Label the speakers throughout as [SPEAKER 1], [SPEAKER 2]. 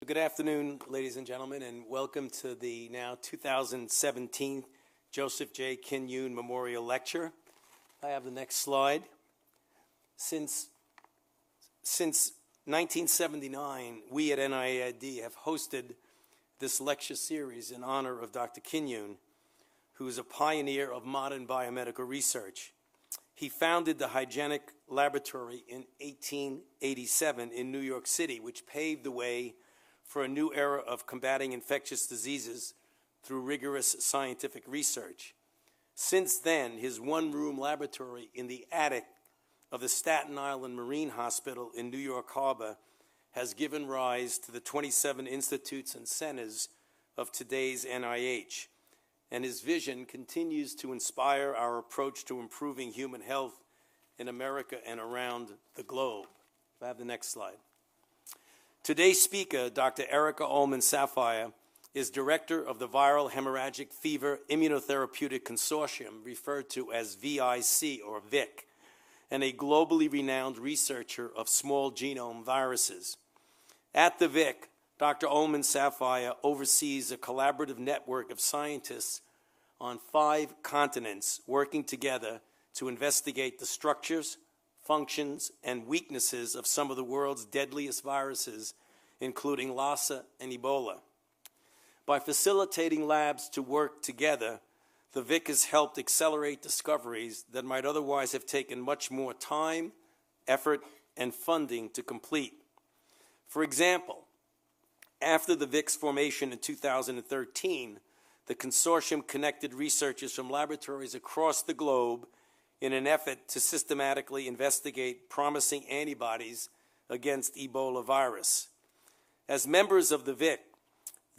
[SPEAKER 1] Good afternoon, ladies and gentlemen, and welcome to the now 2017 Joseph J. Kinyoun Memorial Lecture. I have the next slide. Since 1979, we at NIAID have hosted this lecture series in honor of Dr. Kinyoun, who is a pioneer of modern biomedical research. He founded the Hygienic Laboratory in 1887 in New York City, which paved the way for a new era of combating infectious diseases through rigorous scientific research. Since then, his one-room laboratory in the attic of the Staten Island Marine Hospital in New York Harbor has given rise to the 27 institutes and centers of today's NIH, and his vision continues to inspire our approach to improving human health in America and around the globe. If I have the next slide. Today's speaker, Dr. Erica Ollmann Saphire, is director of the Viral Hemorrhagic Fever Immunotherapeutic Consortium, referred to as VIC or VIC, and a globally renowned researcher of small genome viruses. At the VIC, Dr. Ollmann Saphire oversees a collaborative network of scientists on 5 continents working together to investigate the structures, functions, and weaknesses of some of the world's deadliest viruses, including Lassa and Ebola. By facilitating labs to work together, the VIC has helped accelerate discoveries that might otherwise have taken much more time, effort, and funding to complete. For example, after the VIC's formation in 2013, the consortium connected researchers from laboratories across the globe in an effort to systematically investigate promising antibodies against Ebola virus. As members of the VIC,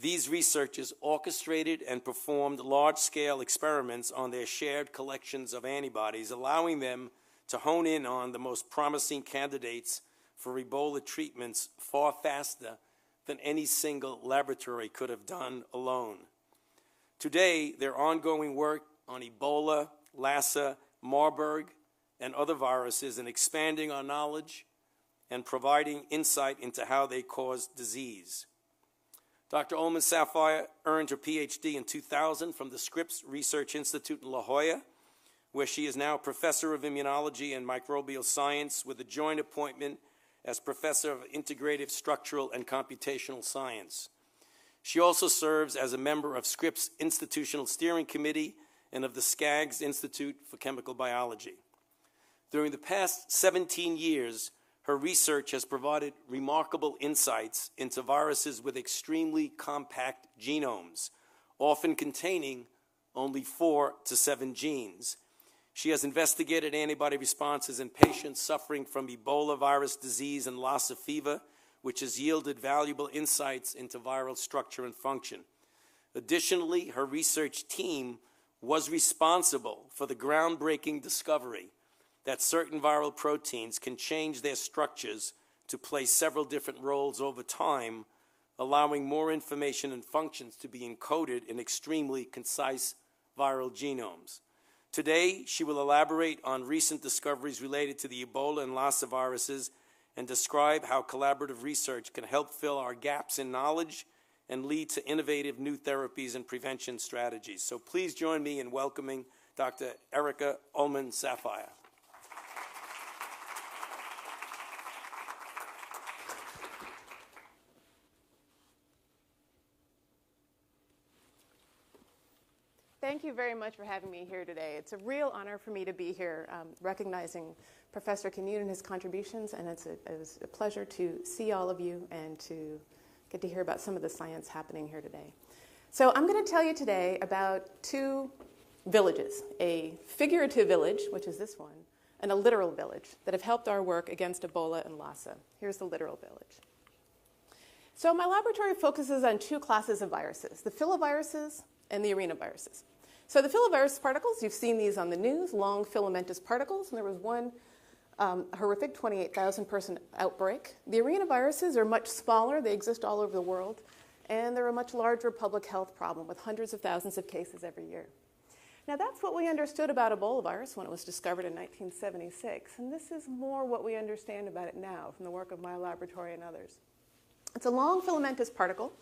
[SPEAKER 1] these researchers orchestrated and performed large-scale experiments on their shared collections of antibodies, allowing them to hone in on the most promising candidates for Ebola treatments far faster than any single laboratory could have done alone. Today, their ongoing work on Ebola, Lassa, Marburg, and other viruses, and expanding our knowledge and providing insight into how they cause disease. Dr. Ollmann Saphire earned her PhD in 2000 from the Scripps Research Institute in La Jolla, where she is now Professor of Immunology and Microbial Science with a joint appointment as Professor of Integrative Structural and Computational Science. She also serves as a member of Scripps Institutional Steering Committee and of the Skaggs Institute for Chemical Biology. During the past 17 years, her research has provided remarkable insights into viruses with extremely compact genomes, often containing only 4 to 7 genes. She has investigated antibody responses in patients suffering from Ebola virus disease and Lassa fever, which has yielded valuable insights into viral structure and function. Additionally, her research team was responsible for the groundbreaking discovery that certain viral proteins can change their structures to play several different roles over time, allowing more information and functions to be encoded in extremely concise viral genomes. Today, she will elaborate on recent discoveries related to the Ebola and Lassa viruses and describe how collaborative research can help fill our gaps in knowledge and lead to innovative new therapies and prevention strategies. So please join me in welcoming Dr. Erica Ollmann Saphire.
[SPEAKER 2] Thank you very much for having me here today. It's a real honor for me to be here recognizing Professor Kinyoun and his contributions, and it's a pleasure to see all of you and to get to hear about some of the science happening here today. So I'm going to tell you today about 2 villages, a figurative village, which is this one, and a literal village that have helped our work against Ebola and Lassa. Here's the literal village. So my laboratory focuses on 2 classes of viruses, the filoviruses and the arenaviruses. So the filovirus particles, you've seen these on the news, long filamentous particles, and there was one horrific 28,000 person outbreak. The arenaviruses are much smaller, they exist all over the world, and they're a much larger public health problem with hundreds of thousands of cases every year. Now that's what we understood about Ebola virus when it was discovered in 1976, and this is more what we understand about it now from the work of my laboratory and others. It's a long filamentous particle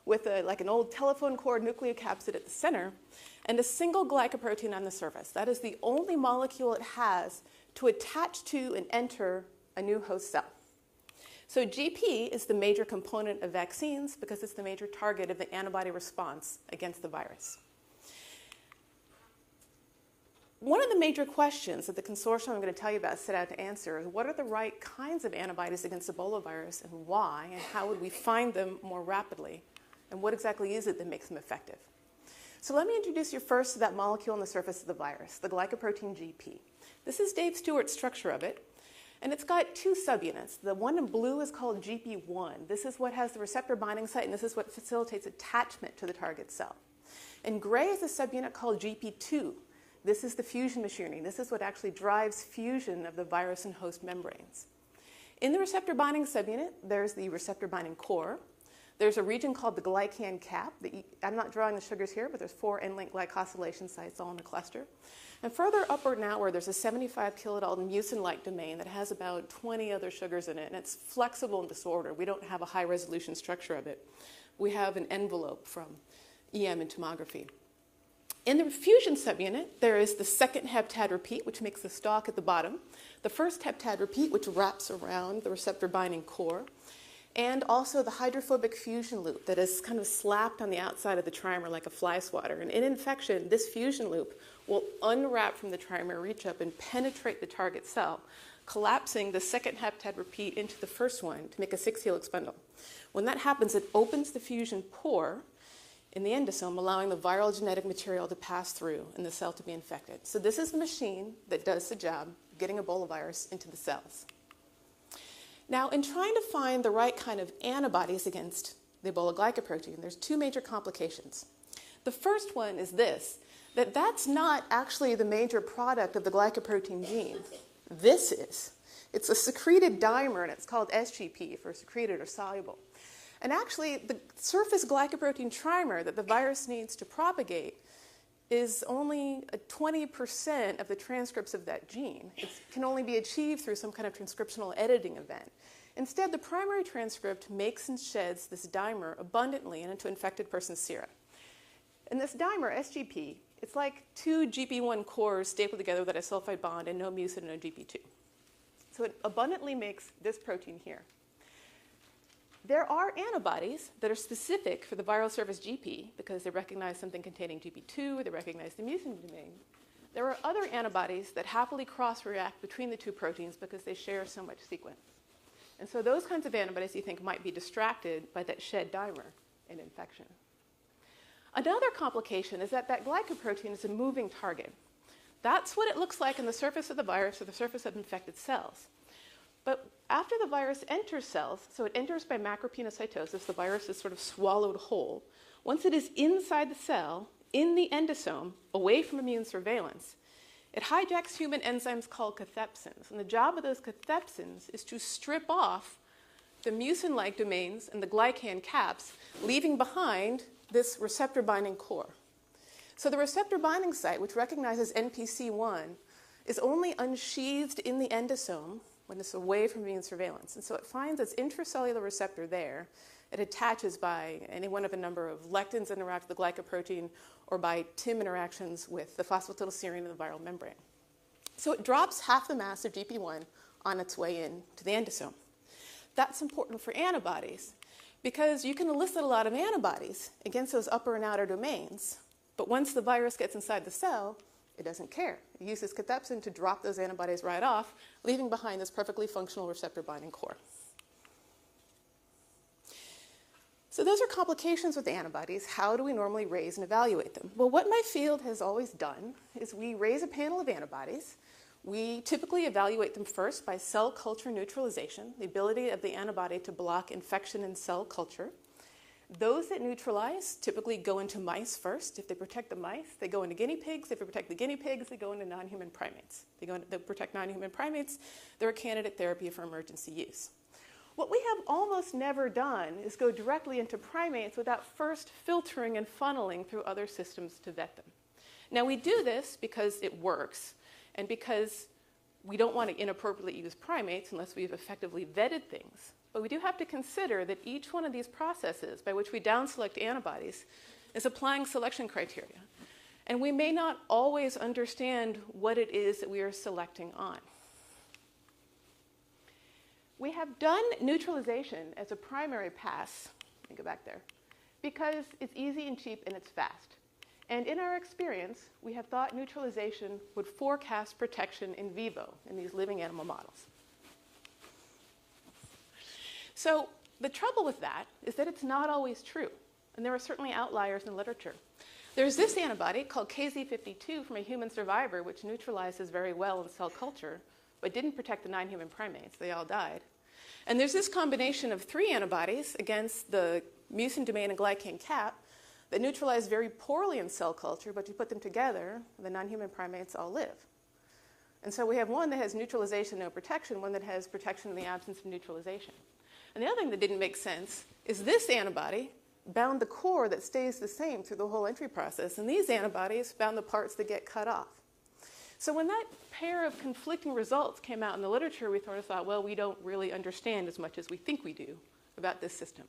[SPEAKER 2] with like an old telephone cord nucleocapsid at the center and a single glycoprotein on the surface. That is the only molecule it has to attach to and enter a new host cell. So GP is the major component of vaccines because it's the major target of the antibody response against the virus. One of the major questions that the consortium I'm going to tell you about set out to answer is what are the right kinds of antibodies against Ebola virus and why, and how would we find them more rapidly, and what exactly is it that makes them effective? So let me introduce you first to that molecule on the surface of the virus, the glycoprotein GP. This is Dave Stewart's structure of it, and it's got two subunits. The one in blue is called GP1. This is what has the receptor binding site, and this is what facilitates attachment to the target cell. In gray is a subunit called GP2. This is the fusion machinery. This is what actually drives fusion of the virus and host membranes. In the receptor binding subunit, there's the receptor binding core. There's a region called the glycan cap. I'm not drawing the sugars here, but there's 4 N-link glycosylation sites all in a cluster. And further upward and outward, there's a 75 kilodalton mucin-like domain that has about 20 other sugars in it, and it's flexible and disordered. We don't have a high-resolution structure of it. We have an envelope from EM and tomography. In the fusion subunit, there is the second heptad repeat, which makes the stalk at the bottom, the first heptad repeat, which wraps around the receptor binding core, and also the hydrophobic fusion loop that is kind of slapped on the outside of the trimer like a fly swatter. And in infection, this fusion loop will unwrap from the trimer, reach up, and penetrate the target cell, collapsing the second heptad repeat into the first one to make a 6-helix bundle. When that happens, it opens the fusion pore in the endosome, allowing the viral genetic material to pass through and the cell to be infected. So this is the machine that does the job of getting Ebola virus into the cells. Now, in trying to find the right kind of antibodies against the Ebola glycoprotein, there's 2 major complications. The first one is this, that's not actually the major product of the glycoprotein gene. This is. It's a secreted dimer, and it's called SGP for secreted or soluble. And actually, the surface glycoprotein trimer that the virus needs to propagate is only 20% of the transcripts of that gene. It can only be achieved through some kind of transcriptional editing event. Instead, the primary transcript makes and sheds this dimer abundantly into infected person's sera. And this dimer, SGP, it's like 2 GP1 cores stapled together with a sulfide bond and no mucin and no GP2. So it abundantly makes this protein here. There are antibodies that are specific for the viral surface GP because they recognize something containing GP2, they recognize the mucin domain. There are other antibodies that happily cross-react between the 2 proteins because they share so much sequence. And so those kinds of antibodies you think might be distracted by that shed dimer in infection. Another complication is that glycoprotein is a moving target. That's what it looks like on the surface of the virus or the surface of infected cells. But after the virus enters cells, so it enters by macropinocytosis, the virus is sort of swallowed whole. Once it is inside the cell, in the endosome, away from immune surveillance, it hijacks human enzymes called cathepsins. And the job of those cathepsins is to strip off the mucin-like domains and the glycan caps, leaving behind this receptor binding core. So the receptor binding site, which recognizes NPC1, is only unsheathed in the endosome when it's away from immune surveillance. And so it finds its intracellular receptor there. It attaches by any one of a number of lectins that interact with the glycoprotein or by TIM interactions with the phosphatidylserine in the viral membrane. So it drops half the mass of GP1 on its way in to the endosome. That's important for antibodies because you can elicit a lot of antibodies against those upper and outer domains, but once the virus gets inside the cell, it doesn't care. It uses cathepsin to drop those antibodies right off, leaving behind this perfectly functional receptor binding core. So those are complications with antibodies. How do we normally raise and evaluate them? Well, what my field has always done is we raise a panel of antibodies. We typically evaluate them first by cell culture neutralization, the ability of the antibody to block infection in cell culture. Those that neutralize typically go into mice first. If they protect the mice, they go into guinea pigs. If they protect the guinea pigs, they go into non-human primates. They protect non-human primates. They're a candidate therapy for emergency use. What we have almost never done is go directly into primates without first filtering and funneling through other systems to vet them. Now, we do this because it works and because we don't want to inappropriately use primates unless we've effectively vetted things. But we do have to consider that each one of these processes by which we down-select antibodies is applying selection criteria. And we may not always understand what it is that we are selecting on. We have done neutralization as a primary pass, let me go back there, because it's easy and cheap and it's fast. And in our experience, we have thought neutralization would forecast protection in vivo in these living animal models. So the trouble with that is that it's not always true. And there are certainly outliers in literature. There's this antibody called KZ52 from a human survivor, which neutralizes very well in cell culture, but didn't protect the non-human primates. They all died. And there's this combination of 3 antibodies against the mucin domain and glycan cap that neutralize very poorly in cell culture, but you put them together, the non-human primates all live. And so we have one that has neutralization, no protection, one that has protection in the absence of neutralization. And the other thing that didn't make sense is this antibody bound the core that stays the same through the whole entry process, and these antibodies bound the parts that get cut off. So when that pair of conflicting results came out in the literature, we sort of thought, well, we don't really understand as much as we think we do about this system.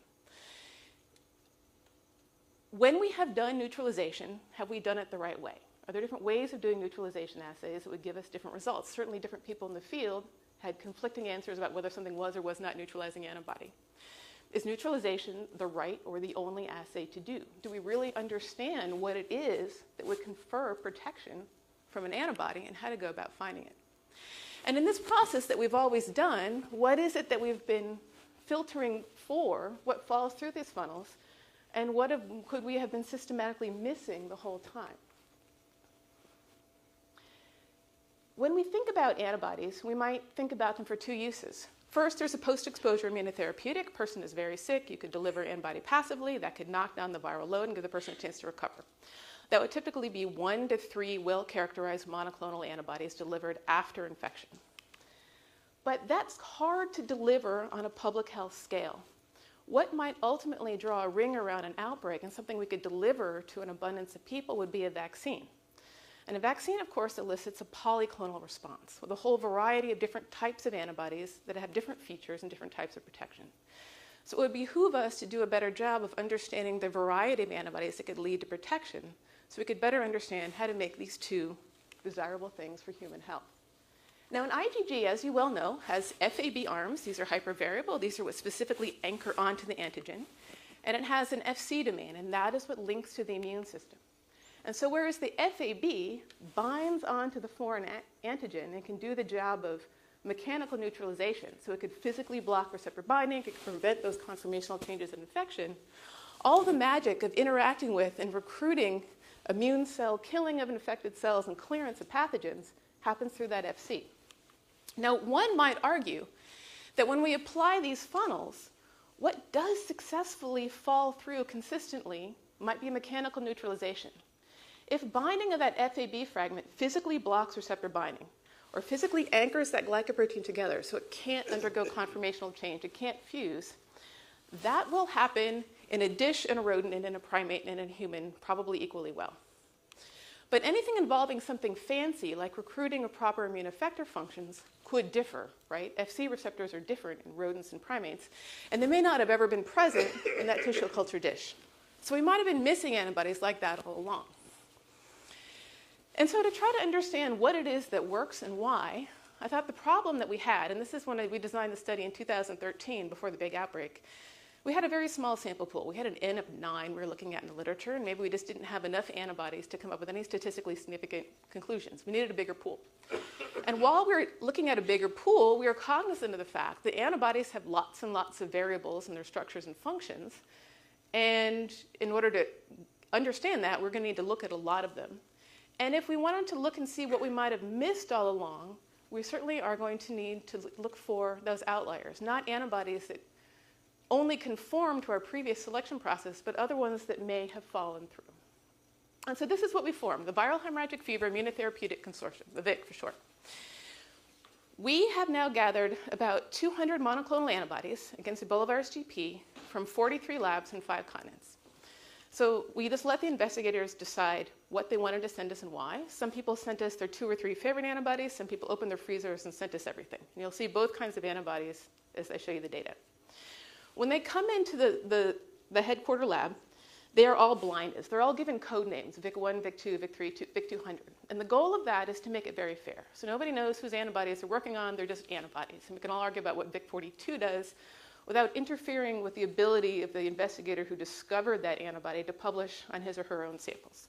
[SPEAKER 2] When we have done neutralization, have we done it the right way? Are there different ways of doing neutralization assays that would give us different results? Certainly different people in the field had conflicting answers about whether something was or was not neutralizing antibody. Is neutralization the right or the only assay to do? Do we really understand what it is that would confer protection from an antibody and how to go about finding it? And in this process that we've always done, what is it that we've been filtering for, what falls through these funnels, and what could we have been systematically missing the whole time? When we think about antibodies, we might think about them for 2 uses. First, there's a post-exposure immunotherapeutic. Person is very sick. You could deliver antibody passively. That could knock down the viral load and give the person a chance to recover. That would typically be 1 to 3 well-characterized monoclonal antibodies delivered after infection. But that's hard to deliver on a public health scale. What might ultimately draw a ring around an outbreak and something we could deliver to an abundance of people would be a vaccine. And a vaccine, of course, elicits a polyclonal response with a whole variety of different types of antibodies that have different features and different types of protection. So it would behoove us to do a better job of understanding the variety of antibodies that could lead to protection so we could better understand how to make these 2 desirable things for human health. Now, an IgG, as you well know, has FAB arms. These are hypervariable. These are what specifically anchor onto the antigen. And it has an FC domain, and that is what links to the immune system. And so whereas the FAB binds onto the foreign antigen and can do the job of mechanical neutralization, so it could physically block receptor binding, it could prevent those conformational changes in infection, all the magic of interacting with and recruiting immune cell killing of infected cells and clearance of pathogens happens through that FC. Now, one might argue that when we apply these funnels, what does successfully fall through consistently might be mechanical neutralization. If binding of that FAB fragment physically blocks receptor binding, or physically anchors that glycoprotein together so it can't undergo conformational change, it can't fuse, that will happen in a dish, in a rodent, and in a primate, and in a human probably equally well. But anything involving something fancy, like recruiting of proper immune effector functions, could differ, right? FC receptors are different in rodents and primates, and they may not have ever been present in that tissue culture dish. So we might have been missing antibodies like that all along. And so to try to understand what it is that works and why, I thought the problem that we had, and this is when we designed the study in 2013 before the big outbreak, we had a very small sample pool. We had an N of 9 we were looking at in the literature, and maybe we just didn't have enough antibodies to come up with any statistically significant conclusions. We needed a bigger pool. And while we were looking at a bigger pool, we were cognizant of the fact that antibodies have lots and lots of variables in their structures and functions. And in order to understand that, we're going to need to look at a lot of them. And if we wanted to look and see what we might have missed all along, we certainly are going to need to look for those outliers, not antibodies that only conform to our previous selection process, but other ones that may have fallen through. And so this is what we formed, the Viral Hemorrhagic Fever Immunotherapeutic Consortium, the VIC for short. We have now gathered about 200 monoclonal antibodies against Ebola virus GP from 43 labs in 5 continents. So we just let the investigators decide what they wanted to send us and why. Some people sent us their 2 or 3 favorite antibodies. Some people opened their freezers and sent us everything. And you'll see both kinds of antibodies as I show you the data. When they come into the headquarter lab, they are all blinded. They're all given code names, VIC1, VIC2, VIC3, VIC200. And the goal of that is to make it very fair. So nobody knows whose antibodies they're working on. They're just antibodies. And we can all argue about what VIC42 does without interfering with the ability of the investigator who discovered that antibody to publish on his or her own samples.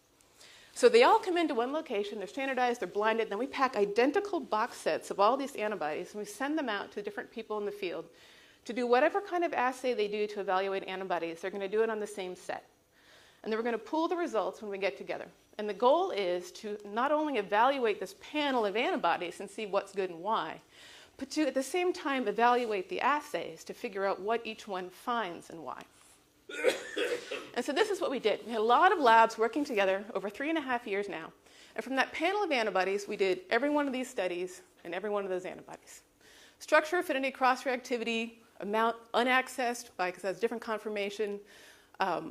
[SPEAKER 2] So they all come into one location. They're standardized. They're blinded. Then we pack identical box sets of all these antibodies, and we send them out to different people in the field to do whatever kind of assay they do to evaluate antibodies. They're going to do it on the same set. And then we're going to pool the results when we get together. And the goal is to not only evaluate this panel of antibodies and see what's good and why, but to, at the same time, evaluate the assays to figure out what each one finds and why. And so this is what we did. We had a lot of labs working together over 3.5 years now. And from that panel of antibodies, we did every one of these studies and every one of those antibodies. Structure, affinity, cross-reactivity, amount unaccessed because it has different conformation,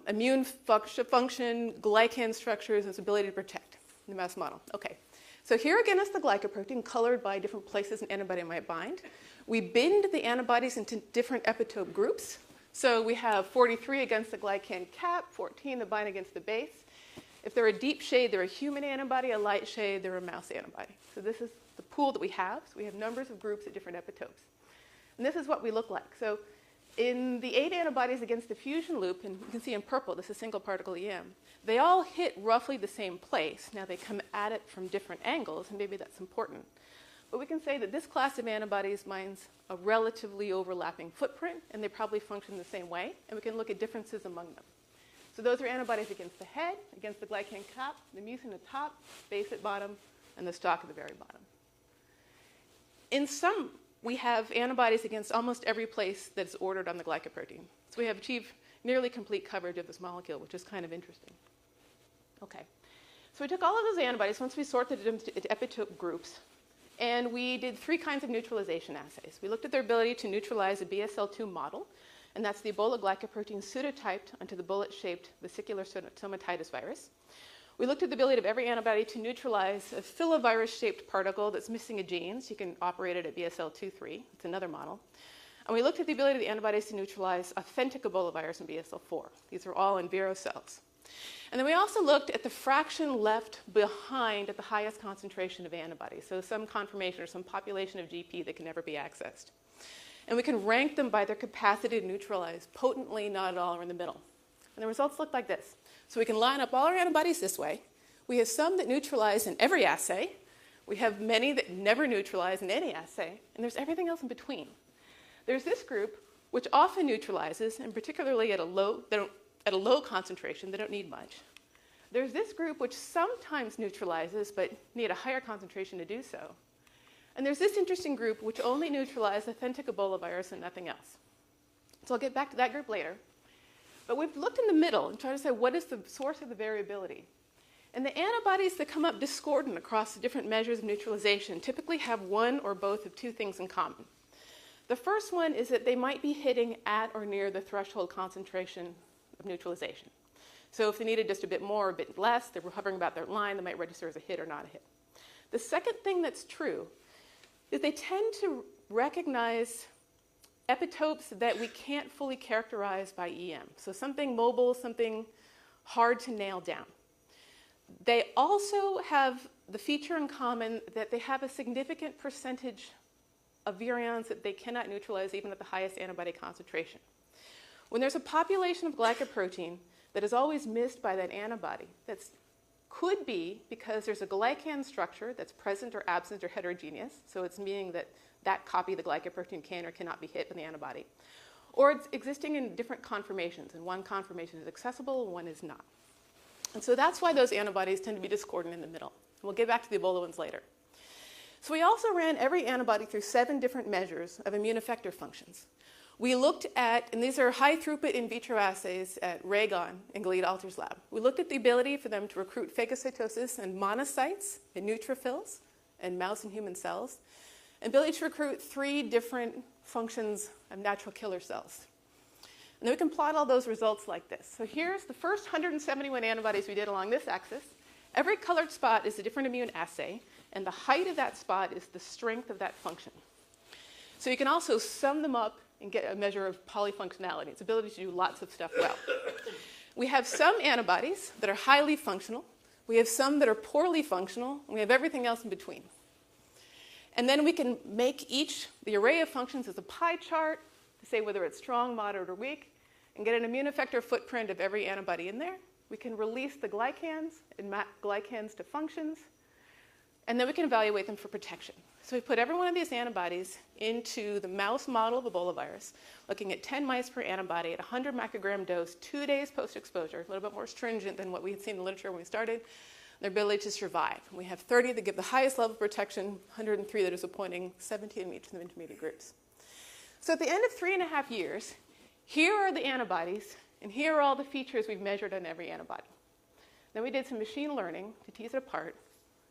[SPEAKER 2] immune function, glycan structures, and its ability to protect in the mouse model. Okay, so here again is the glycoprotein colored by different places an antibody might bind. We bind the antibodies into different epitope groups. So we have 43 against the glycan cap, 14 that bind against the base. If they're a deep shade, they're a human antibody, a light shade, they're a mouse antibody. So this is the pool that we have. So we have numbers of groups at different epitopes. And this is what we look like. So in the 8 antibodies against the fusion loop, and you can see in purple, this is single particle EM, they all hit roughly the same place. Now they come at it from different angles, and maybe that's important. But we can say that this class of antibodies binds a relatively overlapping footprint, and they probably function the same way, and we can look at differences among them. So those are antibodies against the head, against the glycan cap, the mucin at top, base at bottom, and the stalk at the very bottom. In some, we have antibodies against almost every place that's ordered on the glycoprotein. So we have achieved nearly complete coverage of this molecule, which is kind of interesting. Okay, so we took all of those antibodies, once we sorted them into epitope groups, and we did 3 kinds of neutralization assays. We looked at their ability to neutralize a BSL-2 model, and that's the Ebola glycoprotein pseudotyped onto the bullet-shaped vesicular stomatitis virus. We looked at the ability of every antibody to neutralize a filovirus-shaped particle that's missing a gene, so you can operate it at BSL-2-3. It's another model. And we looked at the ability of the antibodies to neutralize authentic Ebola virus in BSL-4. These are all in vero cells. And then we also looked at the fraction left behind at the highest concentration of antibodies, so some conformation or some population of GP that can never be accessed. And we can rank them by their capacity to neutralize potently, not at all, or in the middle. And the results look like this. So we can line up all our antibodies this way. We have some that neutralize in every assay. We have many that never neutralize in any assay. And there's everything else in between. There's this group, which often neutralizes, and particularly at a low concentration. They don't need much. There's this group, which sometimes neutralizes, but need a higher concentration to do so. And there's this interesting group, which only neutralizes authentic Ebola virus and nothing else. So I'll get back to that group later. But we've looked in the middle and tried to say, what is the source of the variability? And the antibodies that come up discordant across the different measures of neutralization typically have one or both of 2 things in common. The first one is that they might be hitting at or near the threshold concentration of neutralization. So if they needed just a bit more or a bit less, they were hovering about their line, they might register as a hit or not a hit. The second thing that's true is they tend to recognize epitopes that we can't fully characterize by EM. So something mobile, something hard to nail down. They also have the feature in common that they have a significant percentage of virions that they cannot neutralize even at the highest antibody concentration. When there's a population of glycoprotein that is always missed by that antibody, that could be because there's a glycan structure that's present or absent or heterogeneous, so it's meaning that that copy of the glycoprotein can or cannot be hit by the antibody, or it's existing in different conformations, and one conformation is accessible and one is not. And so that's why those antibodies tend to be discordant in the middle. And we'll get back to the Ebola ones later. So we also ran every antibody through 7 different measures of immune effector functions. We looked at, and these are high throughput in vitro assays at Raygon in Galita Alter's lab. We looked at the ability for them to recruit phagocytosis and monocytes and neutrophils and mouse and human cells, and ability to recruit 3 different functions of natural killer cells. And then we can plot all those results like this. So here's the first 171 antibodies we did along this axis. Every colored spot is a different immune assay, and the height of that spot is the strength of that function. So you can also sum them up and get a measure of polyfunctionality, its ability to do lots of stuff well. We have some antibodies that are highly functional. We have some that are poorly functional, and we have everything else in between. And then we can make the array of functions as a pie chart to say whether it's strong, moderate, or weak, and get an immune effector footprint of every antibody in there. We can release the glycans and map glycans to functions, and then we can evaluate them for protection. So we put every one of these antibodies into the mouse model of Ebola virus, looking at 10 mice per antibody at 100 microgram dose, 2 days post-exposure, a little bit more stringent than what we had seen in the literature when we started, their ability to survive. And we have 30 that give the highest level of protection, 103 that is appointing 17 in each of the intermediate groups. So at the end of 3.5 years, here are the antibodies, and here are all the features we've measured on every antibody. Then we did some machine learning to tease it apart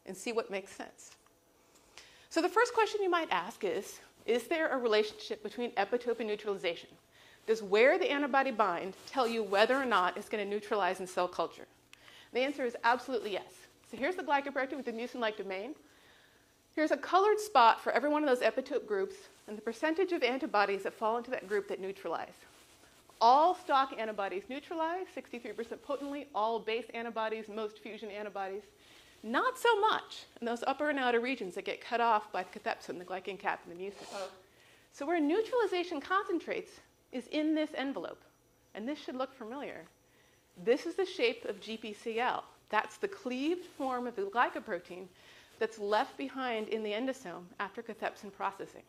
[SPEAKER 2] and see what makes sense. So the first question you might ask is there a relationship between epitope and neutralization? Does where the antibody bind tell you whether or not it's going to neutralize in cell culture? The answer is absolutely yes. So here's the glycoprotein with the mucin-like domain. Here's a colored spot for every one of those epitope groups and the percentage of antibodies that fall into that group that neutralize. All stock antibodies neutralize, 63% potently. All base antibodies, most fusion antibodies. Not so much in those upper and outer regions that get cut off by cathepsin, the glycan cap, and the mucin. So where neutralization concentrates is in this envelope. And this should look familiar. This is the shape of GPCL. That's the cleaved form of the glycoprotein that's left behind in the endosome after cathepsin processing.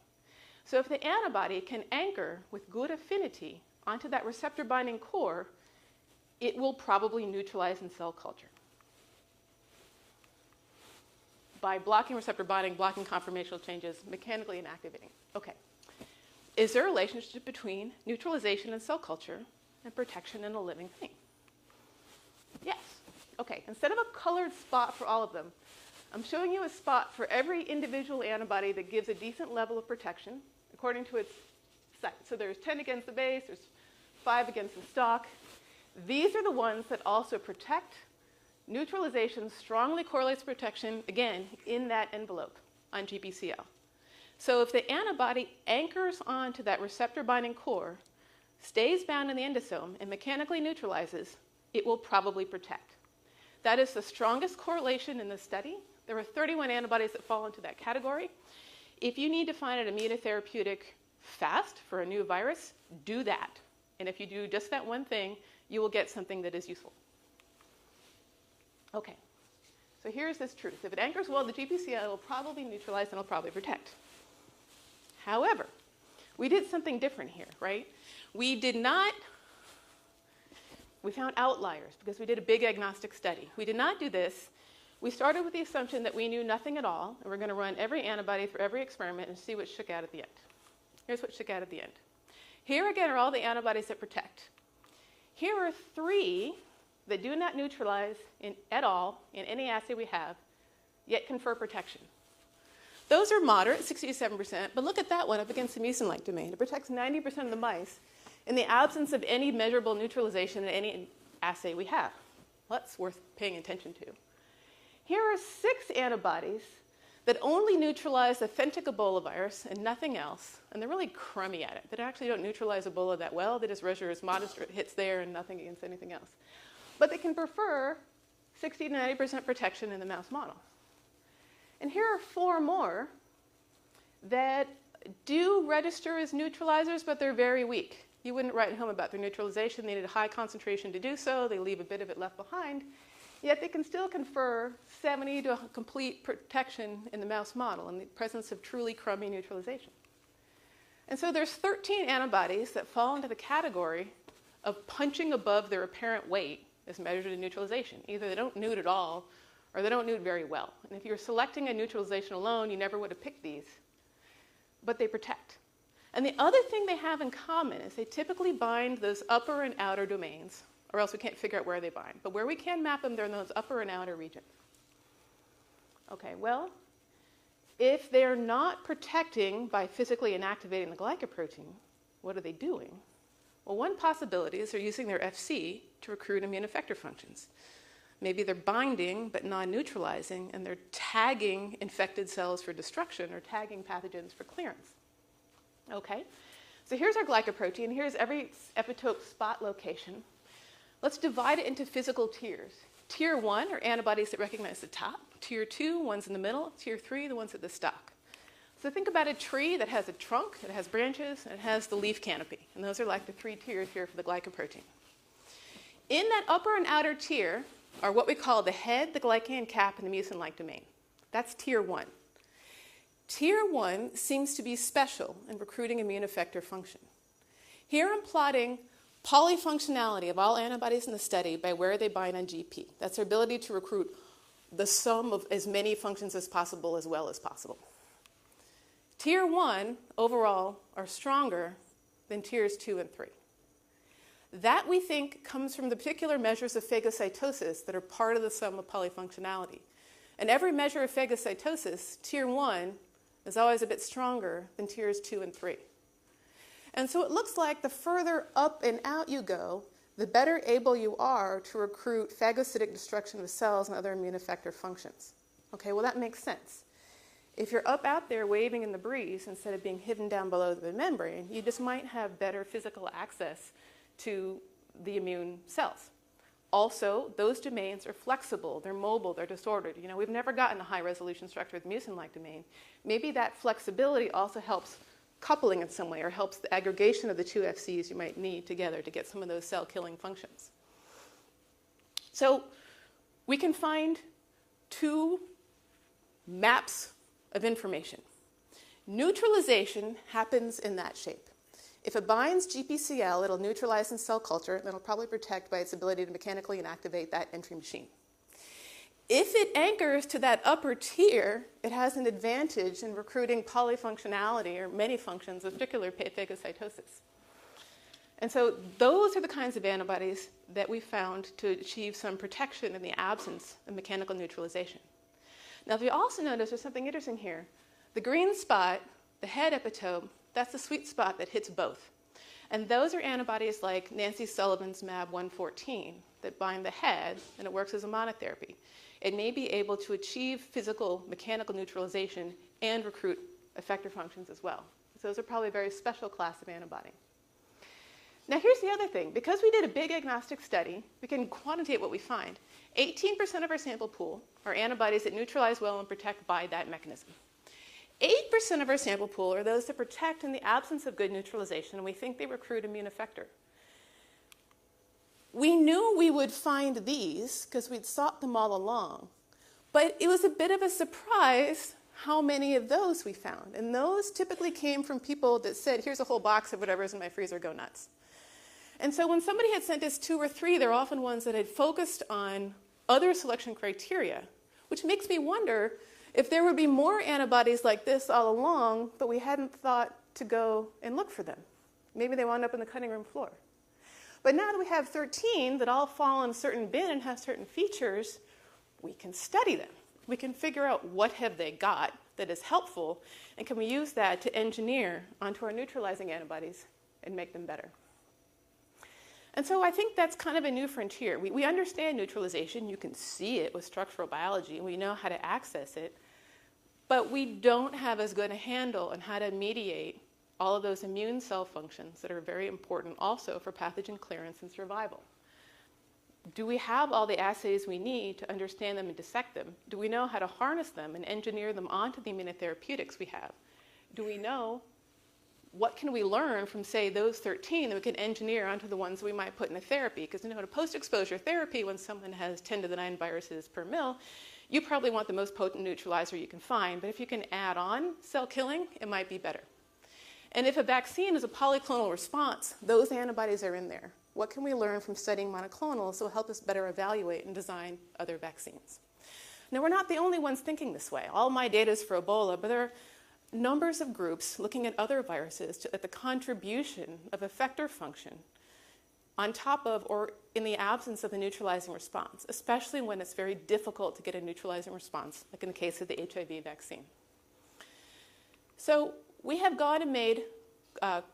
[SPEAKER 2] So if the antibody can anchor with good affinity onto that receptor binding core, it will probably neutralize in cell culture. By blocking receptor binding, blocking conformational changes, mechanically inactivating. Okay. Is there a relationship between neutralization in cell culture and protection in a living thing? Yes. Okay. Instead of a colored spot for all of them, I'm showing you a spot for every individual antibody that gives a decent level of protection according to its site. So there's 10 against the base, there's 5 against the stock. These are the ones that also protect. Neutralization strongly correlates protection, again, in that envelope on GPCL. So if the antibody anchors onto that receptor binding core, stays bound in the endosome, and mechanically neutralizes, it will probably protect. That is the strongest correlation in the study. There were 31 antibodies that fall into that category. If you need to find an immunotherapeutic fast for a new virus, do that. And if you do just that one thing, you will get something that is useful. Okay, so here's this truth. If it anchors well, the GPCL will probably neutralize and it'll probably protect. However, we did something different here, right? We found outliers because we did a big agnostic study. We did not do this. We started with the assumption that we knew nothing at all, and we're going to run every antibody through every experiment and see what shook out at the end. Here's what shook out at the end. Here again are all the antibodies that protect. Here are 3 that do not neutralize at all in any assay we have, yet confer protection. Those are moderate, 67%, but look at that one up against the mucin-like domain. It protects 90% of the mice in the absence of any measurable neutralization in any assay we have. Well, that's worth paying attention to. Here are 6 antibodies that only neutralize authentic Ebola virus and nothing else, and they're really crummy at it. They actually don't neutralize Ebola that well. They just register as modest hits there and nothing against anything else. But they can prefer 60 to 90% protection in the mouse model. And here are 4 more that do register as neutralizers, but they're very weak. You wouldn't write home about their neutralization. They need a high concentration to do so. They leave a bit of it left behind. Yet they can still confer 70 to complete protection in the mouse model in the presence of truly crummy neutralization. And so there's 13 antibodies that fall into the category of punching above their apparent weight as measured in neutralization. Either they don't neut at all, or they don't neut very well. And if you were selecting a neutralization alone, you never would have picked these. But they protect. And the other thing they have in common is they typically bind those upper and outer domains, or else we can't figure out where they bind. But where we can map them, they're in those upper and outer regions. Okay, well, if they're not protecting by physically inactivating the glycoprotein, what are they doing? Well, one possibility is they're using their FC to recruit immune effector functions. Maybe they're binding but non-neutralizing, and they're tagging infected cells for destruction or tagging pathogens for clearance. Okay, so here's our glycoprotein. Here's every epitope spot location. Let's divide it into physical tiers. Tier 1 are antibodies that recognize the top. Tier 2, ones in the middle. Tier 3, the ones at the stalk. So think about a tree that has a trunk, it has branches, and it has the leaf canopy. And those are like the 3 tiers here for the glycoprotein. In that upper and outer tier are what we call the head, the glycan cap, and the mucin-like domain. That's tier 1. Tier 1 seems to be special in recruiting immune effector function. Here I'm plotting polyfunctionality of all antibodies in the study by where they bind on GP. That's their ability to recruit the sum of as many functions as possible as well as possible. Tier 1 overall are stronger than tiers 2 and 3. That, we think, comes from the particular measures of phagocytosis that are part of the sum of polyfunctionality. And every measure of phagocytosis, tier 1 is always a bit stronger than tiers 2 and 3. And so it looks like the further up and out you go, the better able you are to recruit phagocytic destruction of cells and other immune effector functions. Okay, well that makes sense. If you're up out there waving in the breeze instead of being hidden down below the membrane, you just might have better physical access to the immune cells. Also, those domains are flexible, they're mobile, they're disordered. You know, we've never gotten a high-resolution structure with mucin-like domain. Maybe that flexibility also helps coupling in some way, or helps the aggregation of the 2 FCs you might need together to get some of those cell-killing functions. So we can find 2 maps of information. Neutralization happens in that shape. If it binds GPCL, it'll neutralize in cell culture, and it'll probably protect by its ability to mechanically inactivate that entry machine. If it anchors to that upper tier, it has an advantage in recruiting polyfunctionality or many functions of particular phagocytosis. And so those are the kinds of antibodies that we found to achieve some protection in the absence of mechanical neutralization. Now, if you also notice, there's something interesting here. The green spot, the head epitope, that's the sweet spot that hits both. And those are antibodies like Nancy Sullivan's MAB 114 that bind the head, and it works as a monotherapy. It may be able to achieve physical mechanical neutralization and recruit effector functions as well. So those are probably a very special class of antibody. Now here's the other thing. Because we did a big agnostic study, we can quantitate what we find. 18% of our sample pool are antibodies that neutralize well and protect by that mechanism. 8% of our sample pool are those that protect in the absence of good neutralization, and we think they recruit immune effector. We knew we would find these because we'd sought them all along, but it was a bit of a surprise how many of those we found. And those typically came from people that said, here's a whole box of whatever's in my freezer, go nuts. And so when somebody had sent us 2 or 3, they're often ones that had focused on other selection criteria, which makes me wonder if there would be more antibodies like this all along, but we hadn't thought to go and look for them. Maybe they wound up on the cutting room floor. But now that we have 13 that all fall in a certain bin and have certain features, we can study them. We can figure out what have they got that is helpful, and can we use that to engineer onto our neutralizing antibodies and make them better. And so I think that's kind of a new frontier. We understand neutralization. You can see it with structural biology, and we know how to access it. But we don't have as good a handle on how to mediate all of those immune cell functions that are very important also for pathogen clearance and survival. Do we have all the assays we need to understand them and dissect them? Do we know how to harness them and engineer them onto the immunotherapeutics we have? Do we know what can we learn from, say, those 13 that we can engineer onto the ones we might put in a therapy? Because, you know, in a post-exposure therapy, when someone has 10 to the 9 viruses per mil, you probably want the most potent neutralizer you can find. But if you can add on cell killing, it might be better. And if a vaccine is a polyclonal response, those antibodies are in there. What can we learn from studying monoclonals that will help us better evaluate and design other vaccines? Now, we're not the only ones thinking this way. All my data is for Ebola, but there are numbers of groups looking at other viruses at the contribution of effector function on top of or in the absence of a neutralizing response, especially when it's very difficult to get a neutralizing response, like in the case of the HIV vaccine. So we have gone and made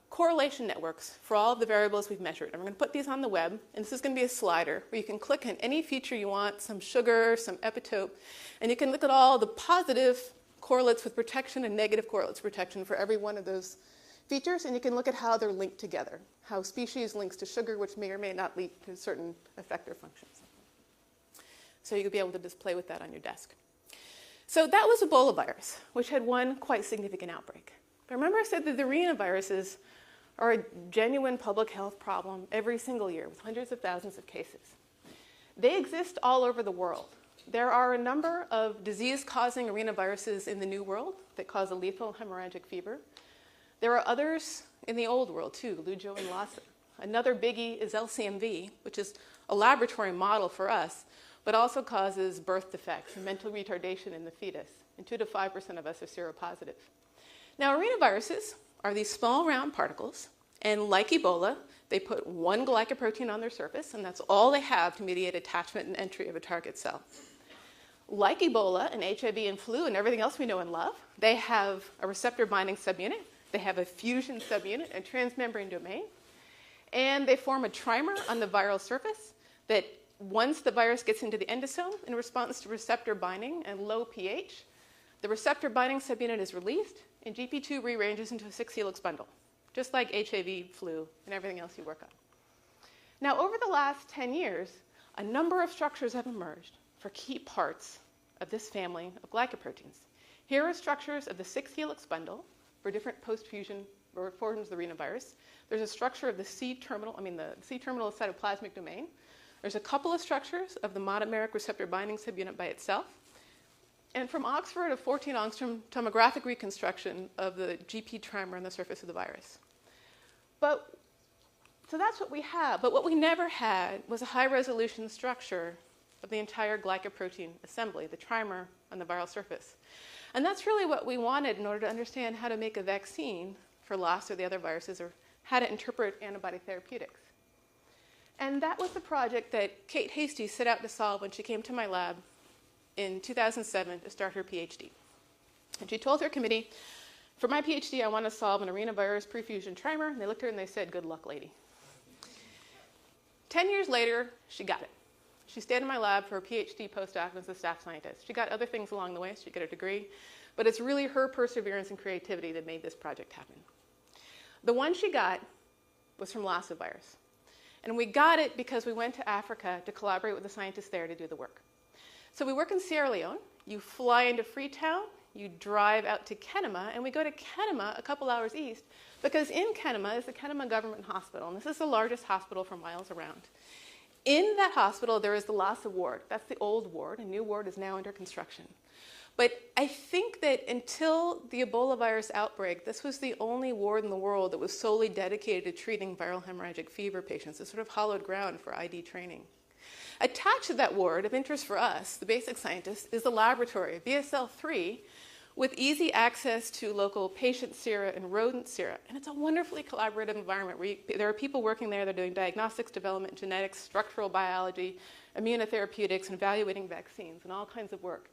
[SPEAKER 2] correlation networks for all of the variables we've measured. And we're going to put these on the web, and this is going to be a slider where you can click on any feature you want, some sugar, some epitope, and you can look at all the positive correlates with protection and negative correlates with protection for every one of those features, and you can look at how they're linked together, how species links to sugar, which may or may not lead to certain effector functions. So you'll be able to just play with that on your desk. So that was Ebola virus, which had one quite significant outbreak. But remember I said that the arenaviruses are a genuine public health problem every single year with hundreds of thousands of cases. They exist all over the world. There are a number of disease-causing arenaviruses in the New World that cause a lethal hemorrhagic fever. There are others in the Old World too, Lujo and Lassa. Another biggie is LCMV, which is a laboratory model for us, but also causes birth defects and mental retardation in the fetus. And 2 to 5% of us are seropositive. Now, arenaviruses are these small round particles, and like Ebola, they put one glycoprotein on their surface, and that's all they have to mediate attachment and entry of a target cell. Like Ebola and HIV and flu and everything else we know and love, they have a receptor binding subunit, they have a fusion subunit and transmembrane domain, and they form a trimer on the viral surface that once the virus gets into the endosome in response to receptor binding and low pH, the receptor binding subunit is released and GP2 rearranges into a 6-helix bundle, just like HIV, flu, and everything else you work on. Now, over the last 10 years, a number of structures have emerged for key parts of this family of glycoproteins. Here are structures of the 6-helix bundle for different post-fusion forms of the arenavirus. There's a structure of the C-terminal cytoplasmic domain. There's a couple of structures of the monomeric receptor binding subunit by itself. And from Oxford, a 14-angstrom tomographic reconstruction of the GP trimer on the surface of the virus. So that's what we have. But what we never had was a high-resolution structure of the entire glycoprotein assembly, the trimer on the viral surface. And that's really what we wanted in order to understand how to make a vaccine for Lassa or the other viruses, or how to interpret antibody therapeutics. And that was the project that Kate Hasty set out to solve when she came to my lab in 2007 to start her PhD. And she told her committee, for my PhD, I want to solve an arenavirus prefusion trimer. And they looked at her and they said, good luck, lady. 10 years later, she got it. She stayed in my lab for her PhD postdoc and was a staff scientist. She got other things along the way, so she got a degree. But it's really her perseverance and creativity that made this project happen. The one she got was from Lassa virus. And we got it because we went to Africa to collaborate with the scientists there to do the work. So we work in Sierra Leone. You fly into Freetown, you drive out to Kenema, and we go to Kenema a couple hours east because in Kenema is the Kenema Government Hospital, and this is the largest hospital for miles around. In that hospital, there is the Lassa ward. That's the old ward. A new ward is now under construction. But I think that until the Ebola virus outbreak, this was the only ward in the world that was solely dedicated to treating viral hemorrhagic fever patients. It's sort of hallowed ground for ID training. Attached to that ward, of interest for us, the basic scientists, is the laboratory, VSL3, with easy access to local patient sera and rodent sera. And it's a wonderfully collaborative environment where there are people working there. They're doing diagnostics, development, genetics, structural biology, immunotherapeutics, and evaluating vaccines, and all kinds of work.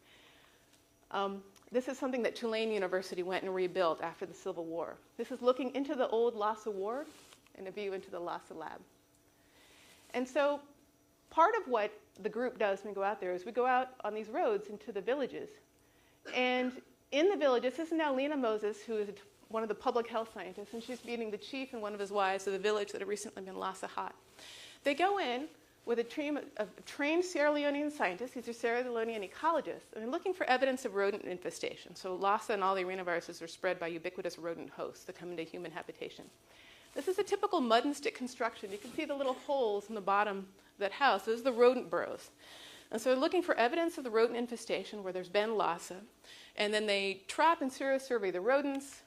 [SPEAKER 2] This is something that Tulane University went and rebuilt after the Civil War. This is looking into the old Lassa ward and a view into the Lassa lab. And so part of what the group does when we go out there is we go out on these roads into the villages. And in the villages, this is now Lena Moses, who is one of the public health scientists, and she's meeting the chief and one of his wives of the village that had recently been Lassa hot. They go in with a team of trained Sierra Leonean scientists. These are Sierra Leonean ecologists, and they're looking for evidence of rodent infestation. So Lassa and all the arenaviruses are spread by ubiquitous rodent hosts that come into human habitation. This is a typical mud and stick construction. You can see the little holes in the bottom of that house. Those are the rodent burrows. And so they're looking for evidence of the rodent infestation where there's been Lassa. And then they trap and serosurvey the rodents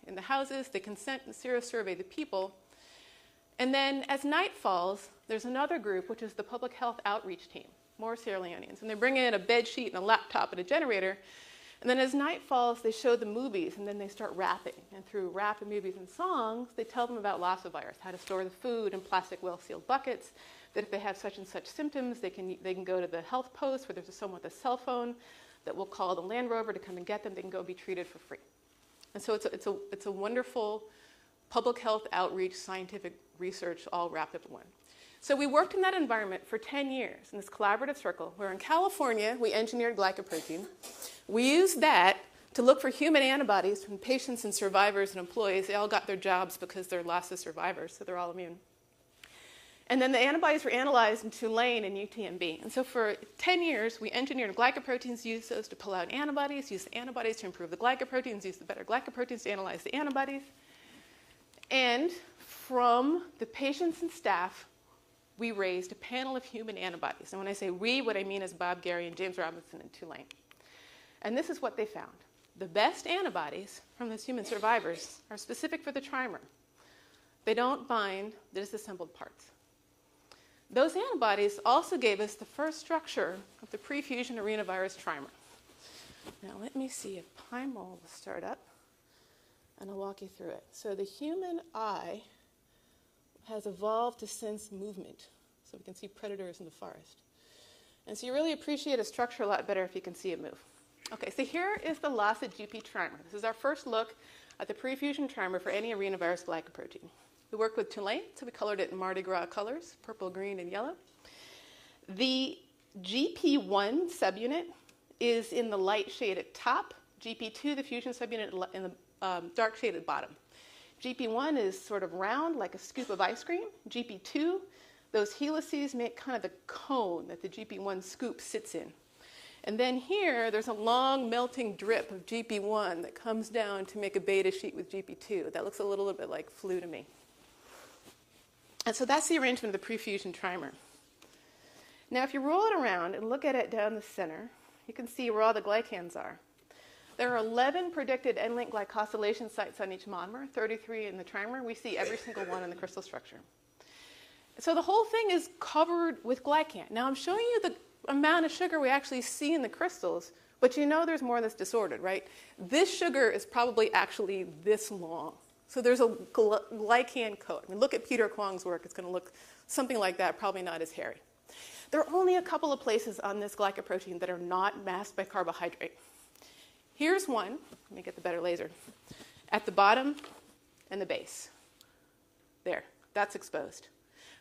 [SPEAKER 2] in the houses. They consent and serosurvey the people. And then as night falls, there's another group, which is the public health outreach team, more Sierra Leoneans. And they bring in a bed sheet and a laptop and a generator. And then as night falls, they show the movies, and then they start rapping. And through rap and movies and songs, they tell them about Lassa virus, how to store the food in plastic well-sealed buckets, that if they have such and such symptoms, they can go to the health post where there's someone with a cell phone that will call the Land Rover to come and get them. They can go be treated for free. And so it's a wonderful public health outreach, scientific research, all wrapped up in one. So we worked in that environment for 10 years in this collaborative circle, where in California, we engineered glycoprotein. We used that to look for human antibodies from patients and survivors and employees. They all got their jobs because they're Lassa survivors, so they're all immune. And then the antibodies were analyzed in Tulane and UTMB. And so for 10 years, we engineered glycoproteins, used those to pull out antibodies, used the antibodies to improve the glycoproteins, used the better glycoproteins to analyze the antibodies. And from the patients and staff, we raised a panel of human antibodies. And when I say we, what I mean is Bob Gary and James Robinson in Tulane. And this is what they found. The best antibodies from those human survivors are specific for the trimer. They don't bind the disassembled parts. Those antibodies also gave us the first structure of the pre-fusion arenavirus trimer. Now let me see if Pymol will start up, and I'll walk you through it. So the human eye has evolved to sense movement, so we can see predators in the forest. And so you really appreciate a structure a lot better if you can see it move. Okay, so here is the Lassa GP trimer. This is our first look at the pre-fusion trimer for any arenavirus glycoprotein. We worked with Tulane, so we colored it in Mardi Gras colors, purple, green, and yellow. The GP1 subunit is in the light shade at top. GP2, the fusion subunit, in the dark shade at bottom. GP1 is sort of round, like a scoop of ice cream. GP2, those helices make kind of the cone that the GP1 scoop sits in. And then here, there's a long melting drip of GP1 that comes down to make a beta sheet with GP2. That looks a little bit like flu to me. And so that's the arrangement of the pre-fusion trimer. Now, if you roll it around and look at it down the center, you can see where all the glycans are. There are 11 predicted end-link glycosylation sites on each monomer, 33 in the trimer. We see every single one in the crystal structure. So the whole thing is covered with glycan. Now, I'm showing you the amount of sugar we actually see in the crystals, but you know there's more that's disordered, right? This sugar is probably actually this long. So there's a glycan coat. I mean, look at Peter Kwong's work. It's going to look something like that, probably not as hairy. There are only a couple of places on this glycoprotein that are not masked by carbohydrate. Here's one. Let me get the better laser. At the bottom and the base. There. That's exposed.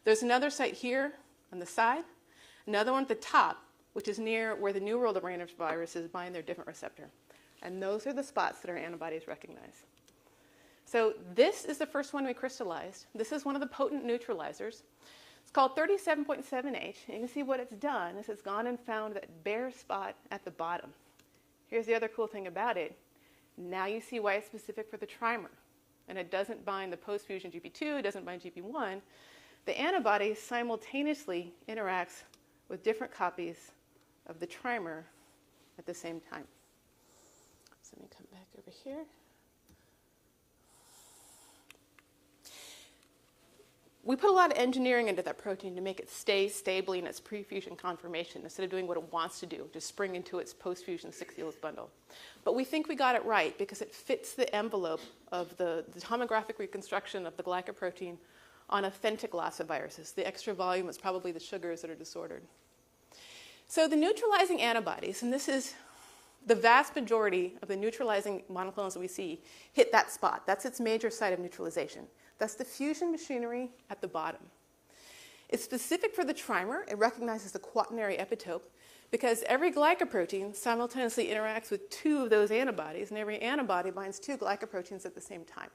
[SPEAKER 2] There's another site here on the side. Another one at the top, which is near where the New World arenaviruses bind their different receptor. And those are the spots that our antibodies recognize. So this is the first one we crystallized. This is one of the potent neutralizers. It's called 37.7H. And you can see what it's done is it's gone and found that bare spot at the bottom. Here's the other cool thing about it. Now you see why it's specific for the trimer. And it doesn't bind the post-fusion GP2, it doesn't bind GP1. The antibody simultaneously interacts with different copies of the trimer at the same time. So let me come back over here. We put a lot of engineering into that protein to make it stay stably in its pre-fusion conformation instead of doing what it wants to do, just spring into its post-fusion 6-helix bundle. But we think we got it right because it fits the envelope of the tomographic reconstruction of the glycoprotein on authentic Lassa viruses. The extra volume is probably the sugars that are disordered. So the neutralizing antibodies, and this is the vast majority of the neutralizing monoclonals that we see, hit that spot. That's its major site of neutralization. That's the fusion machinery at the bottom. It's specific for the trimer. It recognizes the quaternary epitope because every glycoprotein simultaneously interacts with 2 of those antibodies, and every antibody binds 2 glycoproteins at the same time.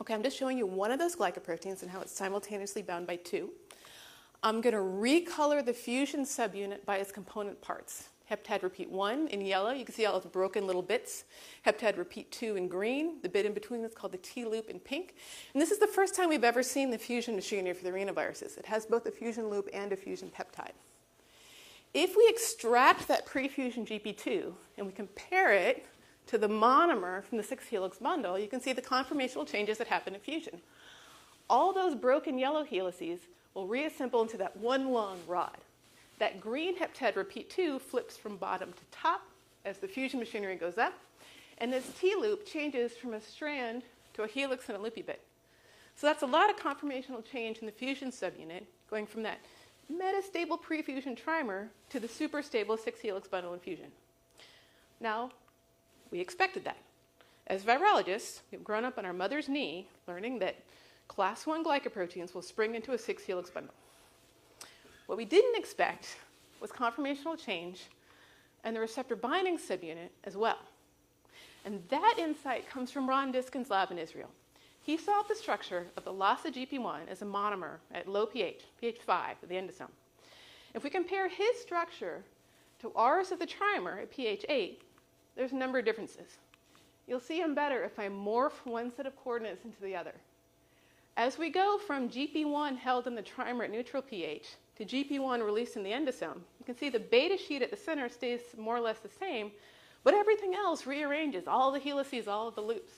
[SPEAKER 2] Okay, I'm just showing you one of those glycoproteins and how it's simultaneously bound by 2. I'm going to recolor the fusion subunit by its component parts. Heptide repeat 1 in yellow. You can see all those broken little bits. Heptide repeat 2 in green. The bit in between is called the T-loop in pink. And this is the first time we've ever seen the fusion machinery for the arenaviruses. It has both a fusion loop and a fusion peptide. If we extract that pre-fusion GP2 and we compare it to the monomer from the 6-helix bundle, you can see the conformational changes that happen in fusion. All those broken yellow helices will reassemble into that one long rod. That green heptide repeat 2 flips from bottom to top as the fusion machinery goes up, and this T-loop changes from a strand to a helix and a loopy bit. So that's a lot of conformational change in the fusion subunit, going from that metastable pre-fusion trimer to the superstable 6-helix bundle in fusion. Now, we expected that. As virologists, we've grown up on our mother's knee learning that class 1 glycoproteins will spring into a 6-helix bundle. What we didn't expect was conformational change and the receptor binding subunit as well. And that insight comes from Ron Diskin's lab in Israel. He solved the structure of the Lassa GP1 as a monomer at low pH, pH 5 of the endosome. If we compare his structure to ours of the trimer at pH 8, there's a number of differences. You'll see them better if I morph one set of coordinates into the other. As we go from GP1 held in the trimer at neutral pH to GP1 released in the endosome, you can see the beta sheet at the center stays more or less the same, but everything else rearranges, all the helices, all of the loops.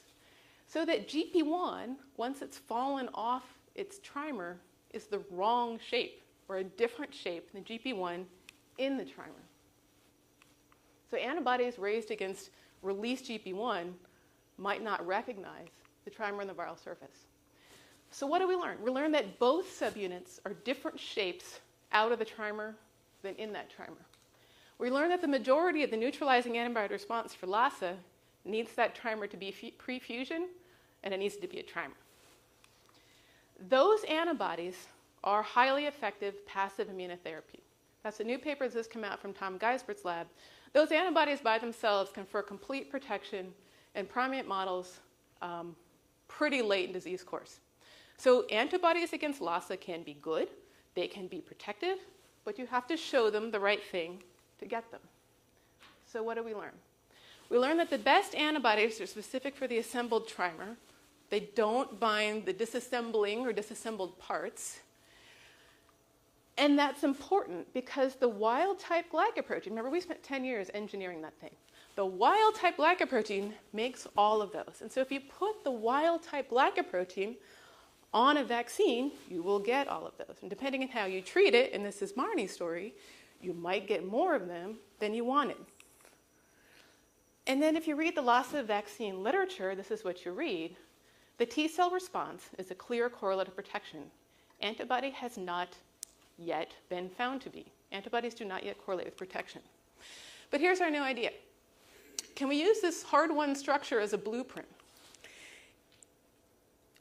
[SPEAKER 2] So that GP1, once it's fallen off its trimer, is the wrong shape, or a different shape than GP1 in the trimer. So antibodies raised against released GP1 might not recognize the trimer on the viral surface. So what do we learn? We learned that both subunits are different shapes out of the trimer than in that trimer. We learned that the majority of the neutralizing antibody response for Lassa needs that trimer to be pre-fusion, and it needs to be a trimer. Those antibodies are highly effective passive immunotherapy. That's a new paper that's just come out from Tom Geisbert's lab. Those antibodies by themselves confer complete protection in primate models pretty late in disease course. So antibodies against Lassa can be good, they can be protective, but you have to show them the right thing to get them. So what do we learn? We learn that the best antibodies are specific for the assembled trimer. They don't bind the disassembling or disassembled parts. And that's important because the wild-type glycoprotein, remember we spent 10 years engineering that thing. The wild-type glycoprotein makes all of those. And so if you put the wild-type glycoprotein on a vaccine, you will get all of those. And depending on how you treat it, and this is Marnie's story, you might get more of them than you wanted. And then if you read the Lassa vaccine literature, this is what you read. The T-cell response is a clear correlate of protection. Antibody has not yet been found to be. Antibodies do not yet correlate with protection. But here's our new idea. Can we use this hard-won structure as a blueprint?